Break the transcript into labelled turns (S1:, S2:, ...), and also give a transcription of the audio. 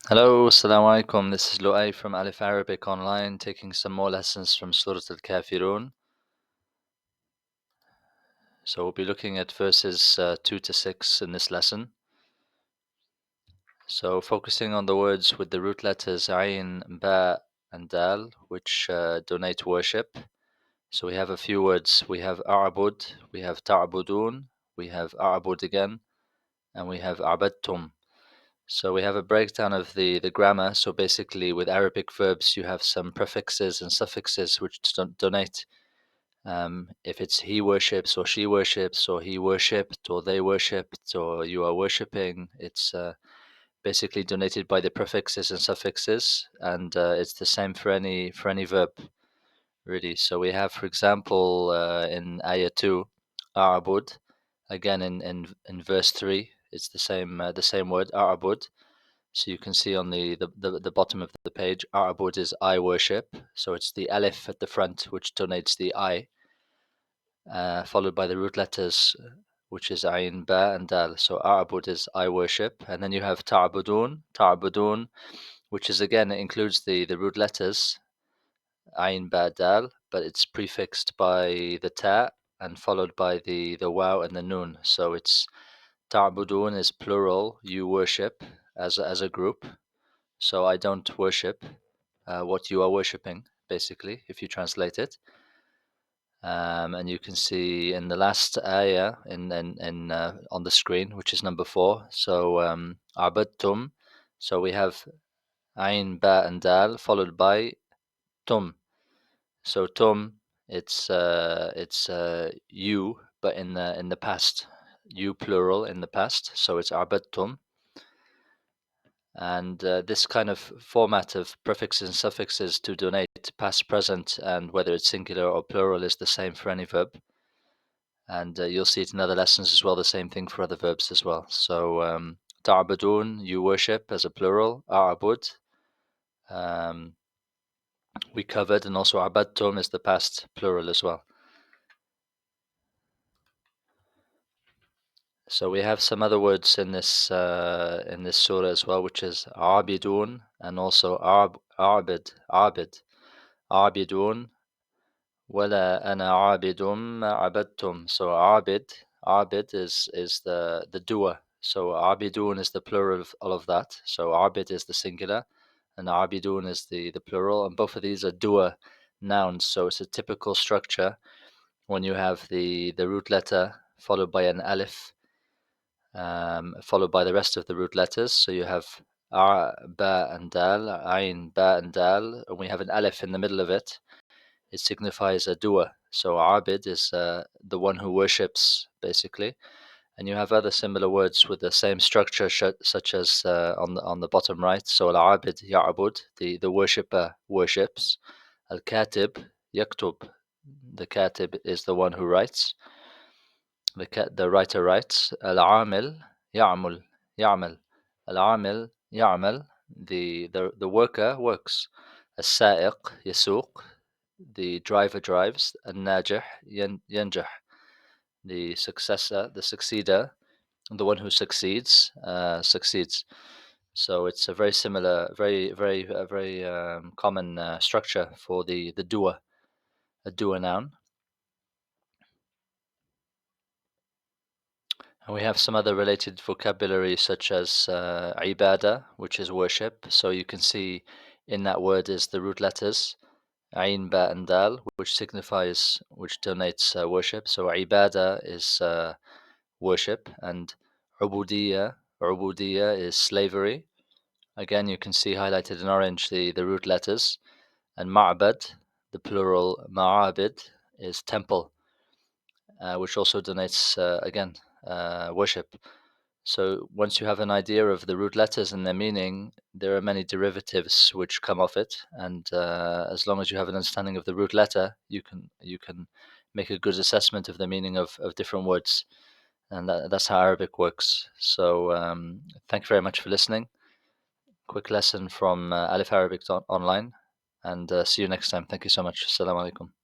S1: Hello, Assalamu alaikum. This is Lu'ay from Aleph Arabic Online, taking some more lessons from Surat Al-Kafirun. So we'll be looking at verses 2 to 6 in this lesson. So focusing on the words with the root letters Ayn, Ba, and Dal, which donate worship. So we have a few words. We have A'bud, we have Ta'budun, we have A'bud again, and we have A'badtum. So we have a breakdown of the grammar. So basically, with Arabic verbs, you have some prefixes and suffixes which donate. If it's he worships or she worships or he worshipped or they worshipped or you are worshipping, it's basically donated by the prefixes and suffixes, and it's the same for any verb, really. So we have, for example, in ayah 2, a'bud, again in verse 3, it's the same word, a'bud. So you can see on the bottom of the page, A'bud is I worship. So it's the Aleph at the front, which donates the I, followed by the root letters, which is Ayn, Ba, and Dal. So A'bud is I worship. And then you have Ta'budun, which is again, it includes the root letters, Ayn, Ba, Dal, but it's prefixed by the Ta and followed by the Waw and the Nun. So it's Ta'budun is plural, you worship as a group. So I don't worship what you are worshipping, basically, if you translate it. And you can see in the last ayah in on the screen, which is number 4. So abadtum. So we have ayn, ba, and dal followed by tum. So tum, it's you, but in the past, you plural in the past. So it's abadtum. And this kind of format of prefixes and suffixes to donate past, present, and whether it's singular or plural is the same for any verb. And you'll see it in other lessons as well, the same thing for other verbs as well. So ta'budun, you worship, as a plural. A'bud, um, we covered, and also abadtum is the past plural as well. So we have some other words in this surah as well, which is abidun and also abid. Abidun, wala ana abidum ma abadtum. So abid is the doer. So abidun is the plural of all of that. So abid is the singular, and abidun is the plural, and both of these are doer nouns. So it's a typical structure when you have the root letter followed by an alif, followed by the rest of the root letters. So you have ba and dal, ayn, ba and dal, and we have an alif in the middle of it. It signifies a doer. So abid is the one who worships, basically. And you have other similar words with the same structure, such as on the bottom right. So al-abid ya'bud, the worshipper worships. Al-katib yaktub, the katib is the one who writes. The writer writes. Al-amil ya'mul, ya'mal. Al-amil ya'mal, the worker works. As-sa'iq yasuq, the driver drives. An-najih yanjah, the successor, the succeeder, the one who succeeds, succeeds. So it's a very similar, very common structure for the doer, a doer noun. And we have some other related vocabulary such as ibadah, which is worship. So you can see in that word is the root letters Ain, Ba, and Dal, which donates worship. So ibadah is worship, and ubudiyya is slavery. Again, you can see highlighted in orange the root letters. And ma'bad, the plural ma'abid, is temple, which also donates again worship. So once you have an idea of the root letters and their meaning, there are many derivatives which come off it, and as long as you have an understanding of the root letter, you can make a good assessment of the meaning of different words, and that's how Arabic works. So thank you very much for listening. Quick lesson from Aleph Arabic online, and see you next time. Thank you so much. Assalamu alaikum.